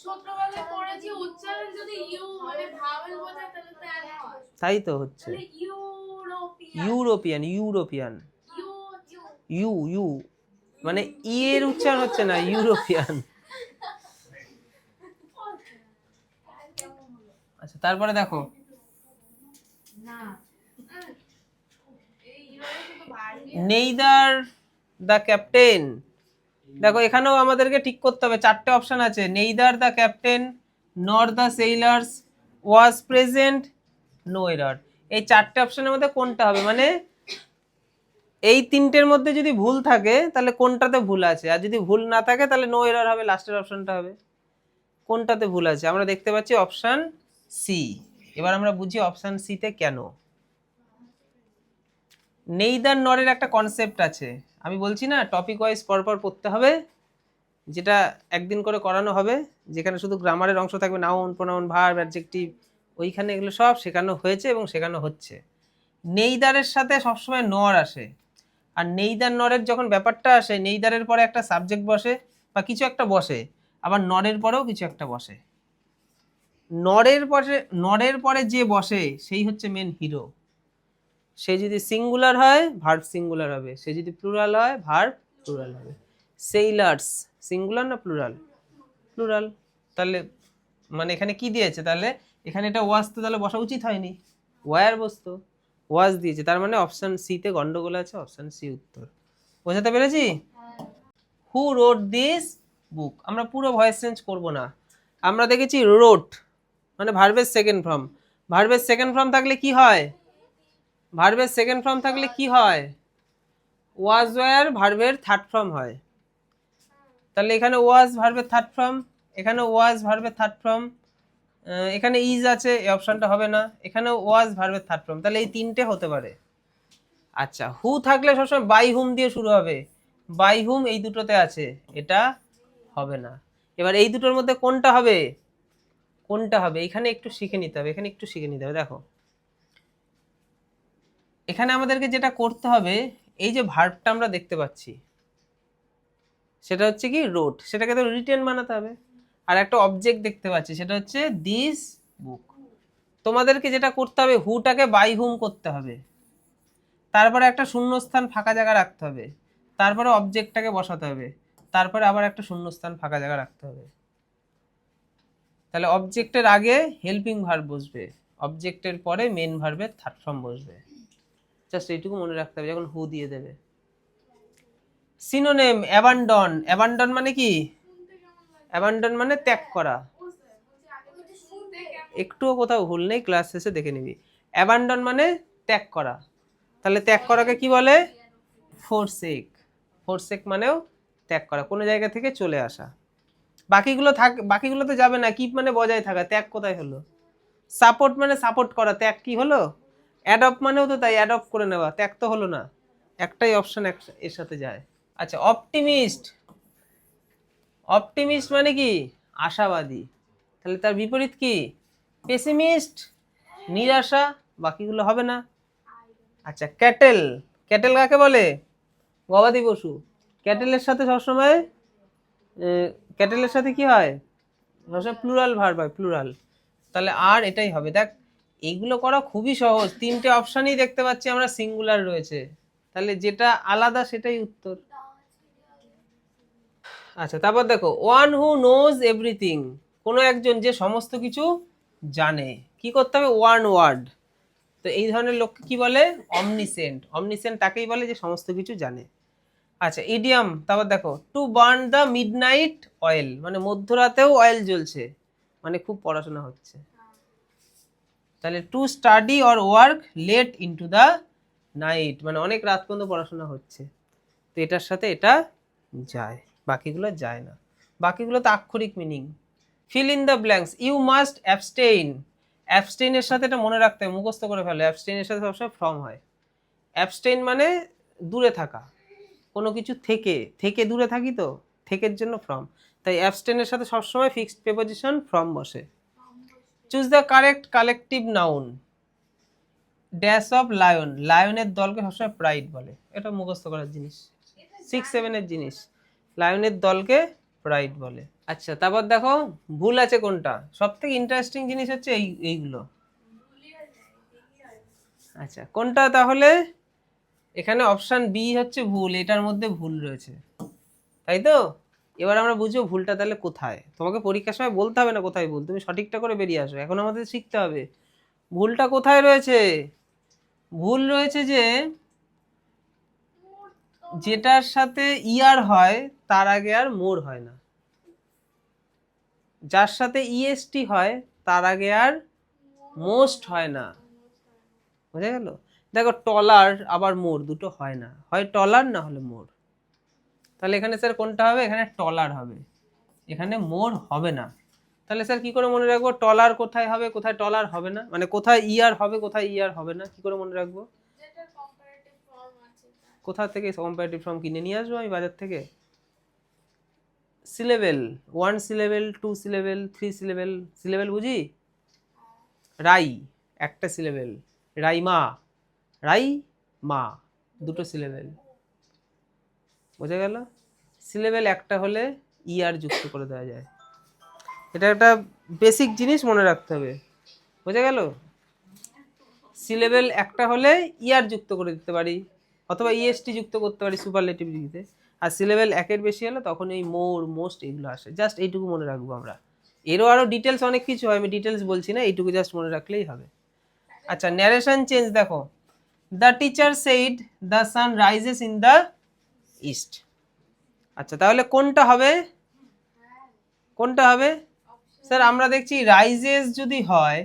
ছোটবেলায় পড়েছি উচ্চারণ যদি ইউ মানে ভাওয়েল বোঝায় তাহলে তো এন হয়, তাই তো হচ্ছে তাহলে European European, European, U U U মানে ই এর উচ্চারণ হচ্ছে না, ইউরোপিয়ান। আচ্ছা তারপরে দেখো, না এই ইউরোপে শুধু ভারী নেইদার দ্য ক্যাপ্টেন, দেখো এখানেও আমাদেরকে ঠিক করতে হবে, চারটে অপশন আছে, neither the captain nor the sailors was present no error. এই চারটে অপশনের মধ্যে কোনটা হবে, মানে এই তিনটের মধ্যে যদি ভুল থাকে তাহলে কোনটাতে ভুল আছে, আর যদি ভুল না থাকে তাহলে নো এরর হবে, লাস্টের অপশনটা হবে। কোনটাতে ভুল আছে, আমরা দেখতে পাচ্ছি অপশন সি। এবার আমরা বুঝি অপশন সি তে কেন। নেইদার নরের একটা কনসেপ্ট আছে, আমি বলছি না টপিক ওয়াইজ পরপর পড়তে হবে, যেটা একদিন করে করানো হবে, যেখানে শুধু গ্রামারের অংশ থাকবে, নাউন প্রোনাউন ভার্ব অ্যাডজেক্টিভ, ওইখানে এগুলো সব শেখানো হয়েছে এবং শেখানো হচ্ছে। নেইদারের সাথে সবসময় নর আসে, আর নেইদার নরের যখন ব্যাপারটা আসে, নেইদারের পরে একটা সাবজেক্ট বসে বা কিছু একটা বসে, আবার নরের পরেও কিছু একটা বসে। নরের পরে যে বসে সেই হচ্ছে মেন হিরো। সে যদি সিঙ্গুলার হয় ভার্ব সিঙ্গুলার হবে, সে যদি প্লুরাল হয় ভার্ব প্লুরাল হবে। সেইলার্স সিঙ্গুলার না প্লুরাল, প্লুরাল। তাহলে মানে এখানে কি দিয়েছে, তাহলে এখানে এটা ওয়াজ তো তাহলে বসা উচিত হয়নি, ওয়ার বসতো, ওয়াজ দিয়েছে, তার মানে অপশন সি তে গন্ডগোল আছে, অপশন সি উত্তর। বোঝাতে পেরেছি। হু রোড দিস বুক, আমরা পুরো ভয়েস চেঞ্জ করব না, আমরা দেখেছি রোট মানে ভার্বের সেকেন্ড ফর্ম, ভার্বের সেকেন্ড ফর্ম থাকলে কি হয়, ভার্বের সেকেন্ড ফর্ম থাকলে কি হয়, ওয়াজ ওয়্যার ভার্বের থার্ড ফর্ম হয়। তাহলে এখানে ওয়াজ ভার্বের থার্ড ফর্ম, এখানে ওয়াজ ভার্বের থার্ড ফর্ম, এখানে ইজ আছে, এই অপশনটা হবে না, এখানে ওয়াজ ভার্বের থার্ড ফর্ম, তাহলে এই তিনটে হতে পারে। আচ্ছা হু থাকলে সবসময় বাই হুম দিয়ে শুরু হবে, বাই হুম এই দুটোতে আছে, এটা হবে না। এবার এই দুটোর মধ্যে কোনটা হবে, কোনটা হবে এখানে একটু শিখে নিতে হবে, এখানে একটু শিখে নিতে হবে। দেখো এখানে আমাদেরকে যেটা করতে হবে, এই যে ভার্বটা আমরা দেখতে পাচ্ছি সেটা হচ্ছে কি রোট, সেটাকে তো রিটেন বানাতে হবে। আর একটা অবজেক্ট দেখতে পাচ্ছি সেটা হচ্ছে দিস বুক, তোমাদেরকে যেটা করতে হবে হুটাকে বাই হুম করতে হবে, তারপরে একটা শূন্যস্থান ফাঁকা জায়গা রাখতে হবে, তারপরে অবজেক্টটাকে বসাতে হবে, তারপরে আবার একটা শূন্যস্থান ফাঁকা জায়গা রাখতে হবে। তাহলে অবজেক্টের আগে হেল্পিং ভার্ব বসবে, অবজেক্টের পরে মেন ভার্বের থার্ড ফর্ম বসবে, জাস্ট এইটুকু মনে রাখতে হবে যখন হু দিয়ে দেবে। সিনোনিম অ্যাবান্ডন, অ্যাবান্ডন মানে কি, অ্যাবান্ডন মানে ত্যাগ করা, একটুও কোথাও ভুল নেই, ক্লাস শেষে দেখে নিবি। অ্যাবান্ডন মানে ত্যাগ করা, তাহলে ত্যাগ করাকে কি বলে, ফোরসেক, ফোরসেক মানেও ত্যাগ করা, কোনো জায়গা থেকে চলে আসা। বাকিগুলো বাকিগুলো তো যাবে না, কিপ মানে বজায় থাকা, ত্যাগ কোথায় হলো, সাপোর্ট মানে সাপোর্ট করা, ত্যাগ কি হলো, অ্যাডপ্ট মানেও তো তাই, অ্যাডপ্ট করে নেওয়া, ত্যাগ তো হলো না, একটাই অপশন এর সাথে যায়। আচ্ছা অপটিমিস্ট, অপটিমিস্ট মানে কি, আশাবাদী, তাহলে তার বিপরীত কি, পেসিমিস্ট, নিরাশা, বাকিগুলো হবে না। আচ্ছা ক্যাটেল, ক্যাটেল কাকে বলে, গবাদি পশু, ক্যাটেলের সাথে সবসময় ক্যাটেলের সাথে কি হয়, সবসময় প্লুরাল ভার্ব হয়, প্লুরাল, তাহলে আর এটাই হবে। দেখ এইগুলো করা খুবই সহজ, তিনটে অপশানই দেখতে পাচ্ছি আমরা সিঙ্গুলার রয়েছে, তাহলে যেটা আলাদা সেটাই উত্তর। আচ্ছা তারপর দেখো ওয়ান হু নোজ এভরিথিং, কোনো একজন যে সমস্ত কিছু জানে, কি করতে হবে, ওয়ান ওয়ার্ড, তো এই ধরনের লোককে কি বলে, অমনিসেন্ট, অমনিসেন্ট তাকেই বলে যে সমস্ত কিছু জানে। আচ্ছা ইডিয়াম, তারপর দেখো to burn the midnight oil, মানে মধ্যরাতেও অয়েল জ্বলছে, মানে খুব পড়াশোনা হচ্ছে। তাহলে to study or work late into the night, মানে অনেক রাত পর্যন্ত পড়াশোনা হচ্ছে, তো এটার সাথে এটা যায়, বাকিগুলো যায় না, বাকিগুলো তো আক্ষরিক meaning. Fill in the blanks, you must abstain, অ্যাবস্টেইনের সাথে এটা মনে রাখতে হবে, মুখস্থ করে ফেলো, অ্যাবস্টেইনের সাথে সবসময় ফ্রম হয়, অ্যাবস্টেইন মানে দূরে থাকা, কোনো কিছু থেকে, থেকে দূরে থাকি তো, থেকের জন্য ফ্রম, তাই অ্যাবস্টেনের সাথে সবসময় ফিক্সড প্রিপোজিশন ফ্রম বসে। Choose the correct collective noun. Dash of lion, লায়নের দলকে সবসময় প্রাইড বলে, এটা মুখস্থ করার জিনিস, 6-7 জিনিস, লায়নের দলকে প্রাইড বলে। আচ্ছা তারপর দেখো ভুল আছে কোনটা, সব থেকে ইন্টারেস্টিং জিনিস হচ্ছে এইগুলো। আচ্ছা কোনটা তাহলে, এখানে অপশন বি হচ্ছে ভুল, এটার মধ্যে ভুল রয়েছে, তাই তো? এবার আমরা বুঝবো ভুলটা তাহলে কোথায়। তোমাকে পরীক্ষার সময় বলতে হবে না কোথায় ভুল, তুমি সঠিকটা করে বেরিয়ে আসো, এখন আমাদের শিখতে হবে ভুলটা কোথায় রয়েছে। ভুল রয়েছে যে যেটার সাথে ইয়ার হয় তার আগে আর মোর হয় না, যার সাথে ইএসটি হয় তার আগে আর মোস্ট হয় না, বোঝা গেল? দেখো টলার আবার মোর দুটো হয় না, হয় টলার না হলে মোর, তাহলে এখানে স্যার কোনটা হবে, এখানে টলার হবে, এখানে মোর হবে না। তাহলে স্যার কি করে মনে রাখবো টলার কোথায় হবে কোথায় টলার হবে না, মানে কোথায় ইয়ার হবে কোথায় ইয়ার হবে না, কি করে মনে রাখবো? যেটা কম্পারেটিভ ফর্ম আছে তার। কোথা থেকে কম্পারেটিভ ফর্ম কিনে নিয়ে আসবো আমি বাজার থেকে? Syllable, 1 syllable, 2 syllable, 3 syllable, syllable বুঝি? রাই একটা সিলেবেল, রাইমা, রাই মা দুটো সিলেবেল, বোঝা গেল? সিলেবেল একটা হলে ইয়ার যুক্ত করে দেওয়া যায়, এটা একটা বেসিক জিনিস মনে রাখতে হবে, বোঝা গেল? সিলেবেল একটা হলে ইয়ার যুক্ত করে দিতে পারি অথবা ইএসটি যুক্ত করতে পারি সুপারলেটিভ দিতে, আর সিলেবেল একের বেশি হলে তখন এই মোর মোস্ট এগুলো আসে, জাস্ট এইটুকু মনে রাখবো আমরা, এরও আরো ডিটেলস অনেক কিছু হয়, আমি ডিটেলস বলছি না, এইটুকু জাস্ট মনে রাখলেই হবে। আচ্ছা ন্যারেশন চেঞ্জ দেখো, the teacher said the sun rises in the east. আচ্ছা তাহলে কোনটা হবে, কোনটা হবে? স্যার আমরা দেখছি রাইজেস যদি হয়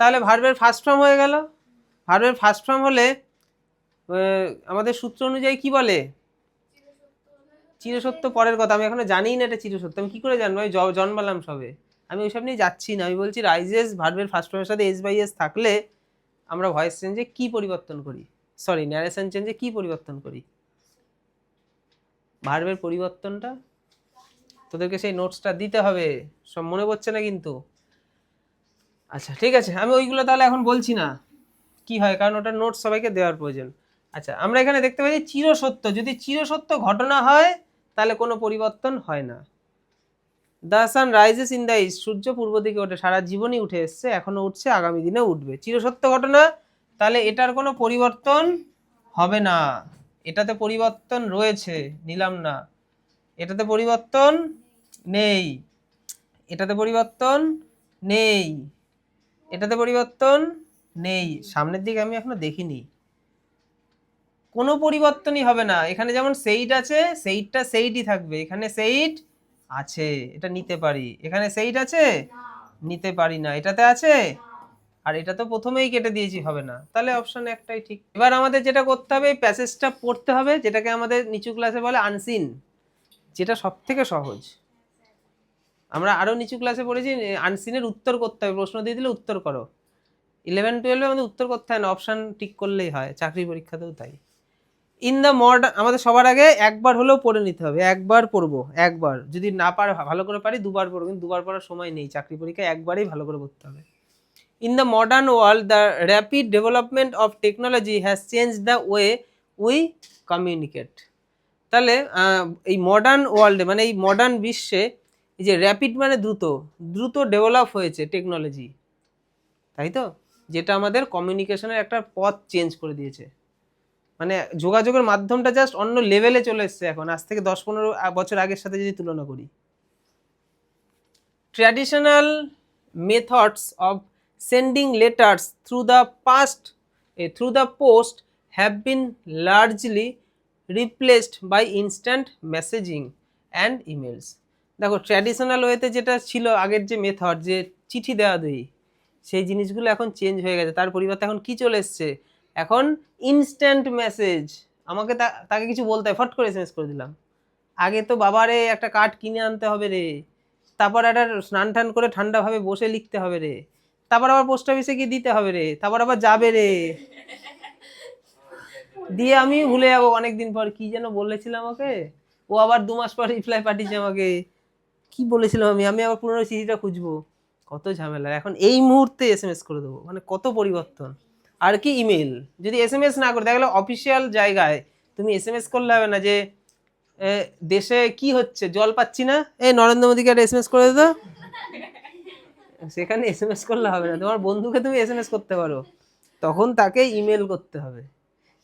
তাহলে ভার্বের ফার্স্ট ফর্ম হয়ে গেল, ভার্বের ফার্স্ট ফর্ম হলে আমাদের সূত্র অনুযায়ী কি বলে, চিরসত্য পরের কথা, আমি এখনো জানিই না এটা চিরসত্য, আমি কি করে জানবো, আমি জন্মালাম সবে, আমি ওইসব নিয়ে যাচ্ছি না, আমি বলছি রাইজেস ভার্বের ফার্স্ট ফর্মের সাথে এস বাই এস থাকলে আমরা ভয়েস চেঞ্জে কি পরিবর্তন করি, সরি ন্যারেশন চেঞ্জে কি পরিবর্তন করি, ভার্বের পরিবর্তনটা তোদেরকে সেই নোটসটা দিতে হবে, সব মনে পড়ছে না কিন্তু। আচ্ছা ঠিক আছে, আমি ওইগুলো তাহলে এখন বলছি না কি হয়, কারণ ওটা নোটস সবাইকে দেওয়ার প্রয়োজন। আচ্ছা আমরা এখানে দেখতে পাচ্ছি চিরসত্য, যদি চিরসত্য ঘটনা হয় তাহলে কোনো পরিবর্তন হয় না। The sun rises in the east, সূর্য পূর্ব দিকে ওঠে, সারা জীবনই উঠে এসছে, এখনো উঠছে, আগামী দিনে উঠবে, চিরসত্য ঘটনা, তাহলে এটার কোনো পরিবর্তন হবে না, এটাতে পরিবর্তন রয়েছে, নিলাম না, এটাতে পরিবর্তন নেই, এটাতে পরিবর্তন নেই, এটাতে পরিবর্তন নেই, সামনের দিকে আমি এখনো দেখিনি, কোনো পরিবর্তনই হবে না, এখানে যেমন সেইট আছে সেইটটা সেইটই থাকবে, এখানে সেইট আছে এটা নিতে পারি, এখানে সেইট আছে নিতে পারি না, এটাতে আছে, আর এটা তো প্রথমেই কেটে দিয়েছি, হবে না, তাহলে অপশন একটাই ঠিক। এবার আমাদের যেটা করতে হবে প্যাসেজটা পড়তে হবে, যেটাকে আমাদের নিচু ক্লাসে বলে আনসিন, যেটা সব থেকে সহজ, আমরা আরো নিচু ক্লাসে পড়েছি আনসিনের উত্তর করতে হবে, প্রশ্ন দিয়ে দিলে উত্তর করো, 11-12 আমাদের উত্তর করতে হয় না, অপশন টিক করলেই হয়, চাকরি পরীক্ষাতেও তাই। ইন দ্য মডার্ন, আমাদের সবার আগে একবার হলেও পড়ে নিতে হবে, একবার পড়বো, একবার যদি না পার ভালো করে পারি দুবার পড়বো, কিন্তু দুবার পড়ার সময় নেই, চাকরি পরীক্ষায় একবারেই ভালো করে পড়তে হবে। In the modern world the rapid development of technology has change the way we communicate. তাহলে এই মডার্ন ওয়ার্ল্ডে মানে এই মডার্ন বিশ্বে এই যে র্যাপিড মানে দ্রুত, দ্রুত ডেভেলপ হয়েছে টেকনোলজি, তাই তো, যেটা আমাদের কমিউনিকেশনের একটা পথ চেঞ্জ করে দিয়েছে, মানে যোগাযোগের মাধ্যমটা জাস্ট অন্য লেভেলে চলে এসছে এখন, আজ থেকে 10-15 বছর আগের সাথে যদি তুলনা করি। Traditional methods of sending letters through the post have been largely replaced by instant messaging and emails. দেখো ট্র্যাডিশনাল ওয়েতে যেটা ছিল আগের যে মেথড, যে চিঠি দেওয়া দেই, সেই জিনিসগুলো এখন চেঞ্জ হয়ে গেছে, তার পরিবর্তে এখন কি চলে এসছে, এখন ইনস্ট্যান্ট মেসেজ, আমাকে তাকে কিছু বলতে হয় ফট করে এসএমএস করে দিলাম, আগে তো বাবারে একটা কার্ড কিনে আনতে হবে রে, তারপর একটা স্নান টান করে ঠান্ডাভাবে বসে লিখতে হবে রে, তারপর আবার পোস্ট অফিসে গিয়ে দিতে হবে রে, তারপর আবার যাবে রে, দিয়ে আমি ভুলে যাবো অনেকদিন পর কি যেন বলেছিলাম আমাকে, ও আবার 2 মাস পর রিপ্লাই পাঠিয়েছে আমাকে, কি বলেছিলাম আমি, আমি আবার পুরো চিঠিটা খুঁজবো, কত ঝামেলা। এখন এই মুহূর্তে এসএমএস করে দেবো, মানে কত পরিবর্তন। আর কি ইমেল, যদি এসএমএস না করে, দেখা গেলো অফিসিয়াল জায়গায় তুমি এসএমএস করলে হবে না যে দেশে কি হচ্ছে জল পাচ্ছি না, এই নরেন্দ্র মোদীকে একটা এসএমএস করে দাও, সেখানে এসএমএস করলে হবে না, তোমার বন্ধুকে তুমি এসএমএস করতে পারো, তখন তাকে ইমেল করতে হবে।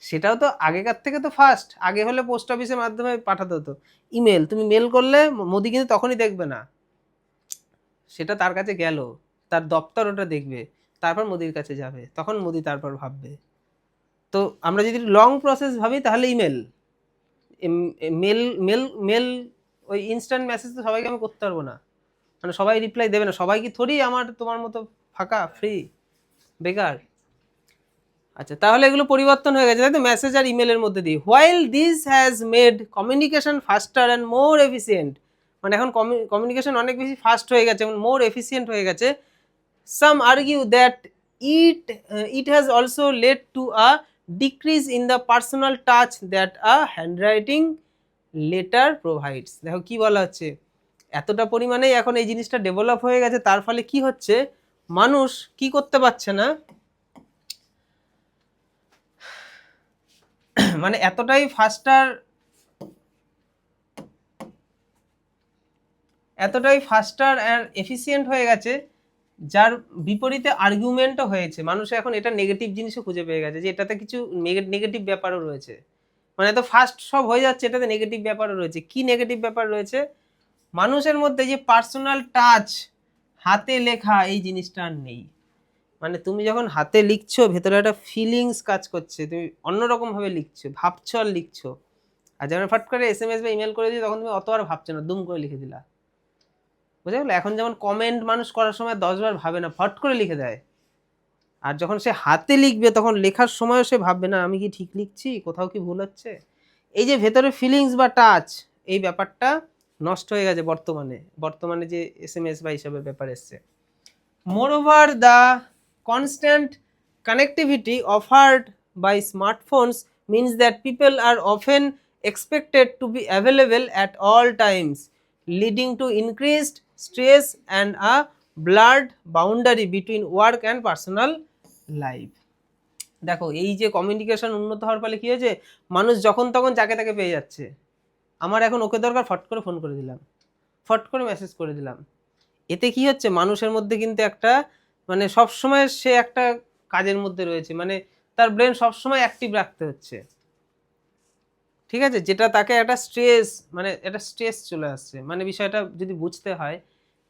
সেটাও তো আগেকার থেকে তো ফাস্ট, আগে হলে পোস্ট অফিসের মাধ্যমে পাঠাতে হতো, ইমেল তুমি মেল করলে মোদি কিন্তু তখনই দেখবে না, সেটা তার কাছে গেল, তার দপ্তর ওটা দেখবে, তারপর মোদির কাছে যাবে, তখন মোদি তারপর ভাববে। তো আমরা যদি লং প্রসেস ভাবি তাহলে ইমেল, মেল মেল মেল ওই ইনস্ট্যান্ট মেসেজ তো সবাইকে আমি করতে পারবো না, মানে সবাই রিপ্লাই দেবে না, সবাই কি থোড়ি আমার তোমার মতো ফাঁকা ফ্রি বেকার। আচ্ছা, তাহলে এগুলো পরিবর্তন হয়ে গেছে, তাই তো, মেসেজ আর ইমেলের মধ্যে দিয়ে। While this has made communication ফাস্টার and more efficient, মানে এখন কমিউনিকেশন অনেক বেশি ফাস্ট হয়ে গেছে এবং মোর এফিসিয়েন্ট হয়ে গেছে। Some argue that it has also led to a decrease in the personal touch that a handwriting letter provides. দেখো কি বলা হচ্ছে, এতটা পরিমাণেই এখন এই জিনিসটা ডেভেলপ হয়ে গেছে, তার ফলে কি হচ্ছে, মানুষ কি করতে পারছে না, মানে এতটাই ফাস্টার অ্যান্ড এফিসিয়েন্ট হয়ে গেছে, যার বিপরীতে আর্গুমেন্টও হয়েছে, মানুষ এখন এটা নেগেটিভ জিনিসও খুঁজে পেয়ে গেছে যে এটাতে কিছু নেগেটিভ ব্যাপারও রয়েছে, মানে এত ফাস্ট সব হয়ে যাচ্ছে, এটাতে নেগেটিভ ব্যাপারও রয়েছে। কি নেগেটিভ ব্যাপার রয়েছে, মানুষের মধ্যে যে পার্সোনাল টাচ, হাতে লেখা এই জিনিসটা আর নেই, মানে তুমি যখন হাতে লিখছো ভেতরে একটা ফিলিংস কাজ করছে, তুমি অন্যরকম ভাবে লিখছো, ভাবছো আর লিখছো। আর যখন ফট করে এসএমএস বা ইমেল করে দিই তখন তুমি অত আর ভাবছো না, দুম করে লিখে দিলা, বুঝে গেলো। এখন যেমন কমেন্ট মানুষ করার সময় 10 বার ভাবে না, ফট করে লিখে দেয়, আর যখন সে হাতে লিখবে তখন লেখার সময়ও সে ভাববে না আমি কি ঠিক লিখছি, কোথাও কি ভুল হচ্ছে। এই যে ভেতরে ফিলিংস বা টাচ, এই ব্যাপারটা নষ্ট হয়ে গেছে বর্তমানে যে এসএমএস বা এইসবের ব্যাপার এসছে। Moreover, the constant connectivity offered by smartphones means that people are often expected to be available at all times, leading to increased stress and a blurred boundary between work and personal life. দেখো এই যে communication উন্নত হওয়ার ফলে কি হয়েছে, মানুষ যখন তখন যাকে তাকে পেয়ে যাচ্ছে, আমার এখন ওকে দরকার, ফট করে ফোন করে দিলাম, ফট করে মেসেজ করে দিলাম। এতে কি হচ্ছে, মানুষের মধ্যে কিন্তু একটা, মানে সবসময় সে একটা কাজের মধ্যে রয়েছে, মানে তার ব্রেন সবসময় অ্যাক্টিভ রাখতে হচ্ছে, ঠিক আছে, যেটা তাকে একটা স্ট্রেস, মানে একটা স্ট্রেস চলে আসছে। মানে বিষয়টা যদি বুঝতে হয়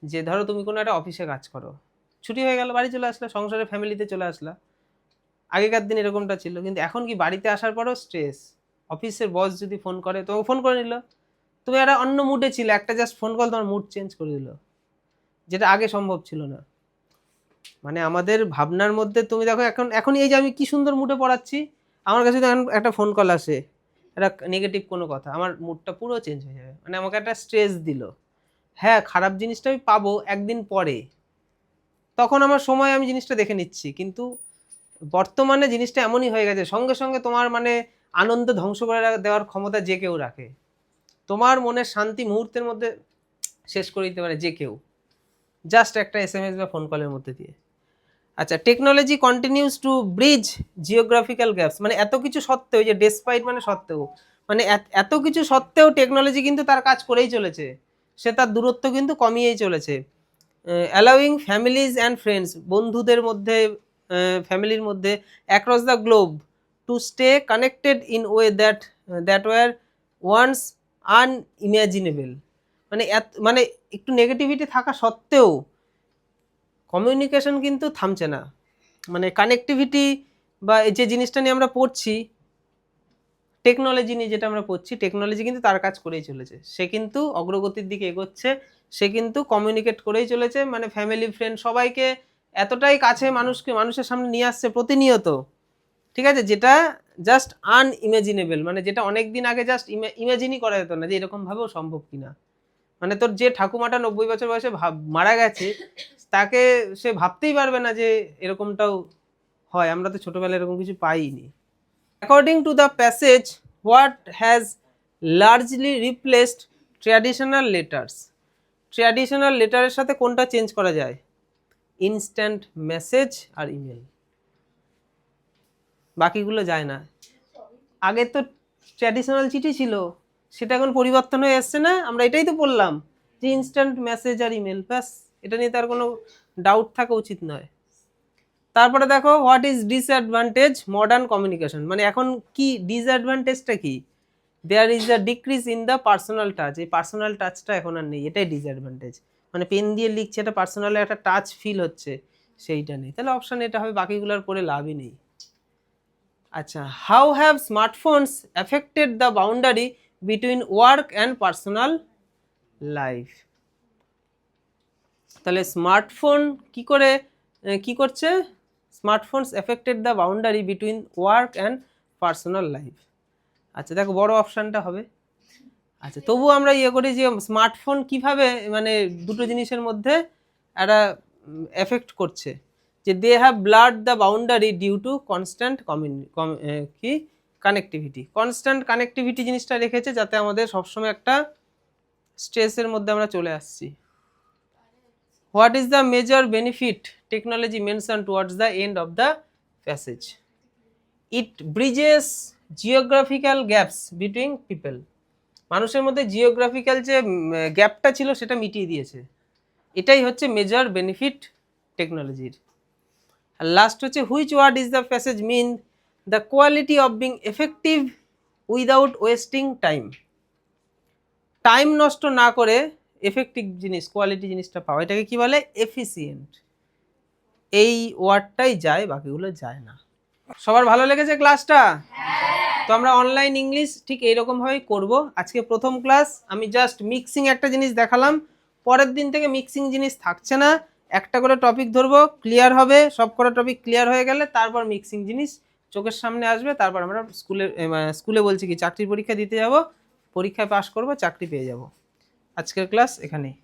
যে ধরো তুমি কোনো একটা অফিসে কাজ করো, ছুটি হয়ে গেল, বাড়ি চলে আসলা, সংসারে ফ্যামিলিতে চলে আসলা, আগেকার দিন এরকমটা ছিল, কিন্তু এখন কি বাড়িতে আসার পরও স্ট্রেস, অফিসের বস যদি ফোন করে তো ফোন করে নিল, তুমি একটা অন্য মুডে ছিলে, একটা জাস্ট ফোন কল তোমার মুড চেঞ্জ করে দিল, যেটা আগে সম্ভব ছিল না। মানে আমাদের ভাবনার মধ্যে তুমি দেখো এখন এই যে আমি কি সুন্দর মুডে পড়াচ্ছি, আমার কাছে যদি একটা ফোন কল আসে, একটা নেগেটিভ কোনো কথা, আমার মুডটা পুরো চেঞ্জ হয়ে যাবে, মানে আমাকে একটা স্ট্রেস দিল। হ্যাঁ, খারাপ জিনিসটা আমি পাবো একদিন পরে, তখন আমার সময় আমি জিনিসটা দেখে নিচ্ছি, কিন্তু বর্তমানে জিনিসটা এমনই হয়ে গেছে, সঙ্গে সঙ্গে তোমার মানে আনন্দ ধ্বংস করে দেওয়ার ক্ষমতা যে কেউ রাখে, তোমার মনের শান্তি মুহূর্তের মধ্যে শেষ করে দিতে পারে যে কেউ, জাস্ট একটা এসএমএস বা ফোন কলের মধ্যে দিয়ে। আচ্ছা, technology continues to bridge geographical gaps, মানে এত কিছু সত্ত্বেও, যে ডেসপাইট মানে সত্ত্বেও, মানে এত কিছু সত্ত্বেও টেকনোলজি কিন্তু তার কাজ করেই চলেছে, সে তার দূরত্ব কিন্তু কমিয়েই চলেছে। অ্যালাউইং ফ্যামিলিজ অ্যান্ড ফ্রেন্ডস, বন্ধুদের মধ্যে, ফ্যামিলির মধ্যে, across the globe to stay connected in way that were once unimaginable. মানে একটু নেগেটিভিটি থাকা সত্ত্বেও কমিউনিকেশন কিন্তু থামছে না, মানে কানেক্টিভিটি বা এই যে জিনিসটা নিয়ে আমরা পড়ছি, টেকনোলজি নিয়ে যেটা আমরা পড়ছি, টেকনোলজি কিন্তু তার কাজ করেই চলেছে, সে কিন্তু অগ্রগতির দিকে এগোচ্ছে, সে কিন্তু কমিউনিকেট করেই চলেছে, মানে ফ্যামিলি ফ্রেন্ড সবাইকে এতটাই কাছে মানুষের সামনে নিয়ে আসছে প্রতিনিয়ত, ঠিক আছে, যেটা জাস্ট আনইমাজিনেবল, মানে যেটা অনেক দিন আগে জাস্ট ইমাজিনই করা যেত না যে এরকম ভাবেও সম্ভব কিনা। মানে তোর যে ঠাকুমাটা 90 বছর বয়সে মারা গেছে, তাকে সে ভাবতেই পারবে না যে এরকমটাও হয়, আমরা তো ছোটবেলায় এরকম কিছু পাইনি। According to the passage what has largely replaced traditional letters? Traditional লেটারের সাথে কোনটা চেঞ্জ করা যায়? ইনস্ট্যান্ট মেসেজ আর ইমেল, বাকিগুলো যায় না। আগে তো ট্র্যাডিশনাল চিঠি ছিল, সেটা এখন পরিবর্তন হয়ে এসছে না, আমরা এটাই তো বললাম যে ইনস্ট্যান্ট মেসেজ আর ইমেল, ব্যাস, এটা নিয়ে তার কোনো ডাউট থাকা উচিত নয়। তারপরে দেখো what is disadvantage modern communication, মানে এখন কি ডিসঅ্যাডভান্টেজটা কি? There is a decrease in the personal touch, এই পার্সোনাল টাচটা এখন আর নেই, এটাই ডিসঅ্যাডভান্টেজ, মানে পেন দিয়ে লিখছে এটা পার্সোনালি একটা টাচ ফিল হচ্ছে, সেইটা নেই, তাহলে অপশান এটা হবে, বাকিগুলোর পরে লাভই নেই। আচ্ছা, how have smartphones affected the boundary between work and personal life? তাহলে স্মার্টফোন কি করছে? Smartphones affected the boundary between work and personal life. আচ্ছা দেখো বড় অপশানটা হবে। আচ্ছা তবুও আমরা করি যে স্মার্টফোন কিভাবে মানে দুটো জিনিসের মধ্যে একটা এফেক্ট করছে, যে they have blurred the boundary due to constant কি কানেক্টিভিটি। কনস্ট্যান্ট কানেক্টিভিটি জিনিসটা রেখেছে যাতে আমাদের সবসময় একটা স্ট্রেসের মধ্যে আমরা চলে আসছি। What is the major benefit technology mention towards the end of the passage? It Bridges geographical gaps between people, মানুষের মধ্যে জিওগ্রাফিক্যাল যে গ্যাপটা ছিল সেটা মিটিয়ে দিয়েছে, এটাই হচ্ছে মেজর বেনিফিট টেকনোলজির। আর লাস্ট হচ্ছে which word is the passage mean the quality of being effective without wasting time, time নষ্ট না করে এফেক্টিভ জিনিস কোয়ালিটি জিনিসটা পাওয়া, এটাকে কি বলে? এফিসিয়েন্ট। এই ওয়ার্ডটাই যায়, বাকিগুলো যায় না। সবার ভালো লেগেছে ক্লাসটা? তো আমরা অনলাইন ইংলিশ ঠিক এইরকমভাবেই করব। আজকে প্রথম ক্লাস, আমি জাস্ট মিক্সিং একটা জিনিস দেখালাম, পরের দিন থেকে মিক্সিং জিনিস থাকছে না, একটা করে টপিক ধরবো, ক্লিয়ার হবে, সব কটা টপিক ক্লিয়ার হয়ে গেলে তারপর মিক্সিং জিনিস চোখের সামনে আসবে, তারপর আমরা স্কুলে বলছি কি চাকরির পরীক্ষা দিতে যাব, পরীক্ষায় পাশ করব, চাকরি পেয়ে যাব। আজকের ক্লাস এখানেই।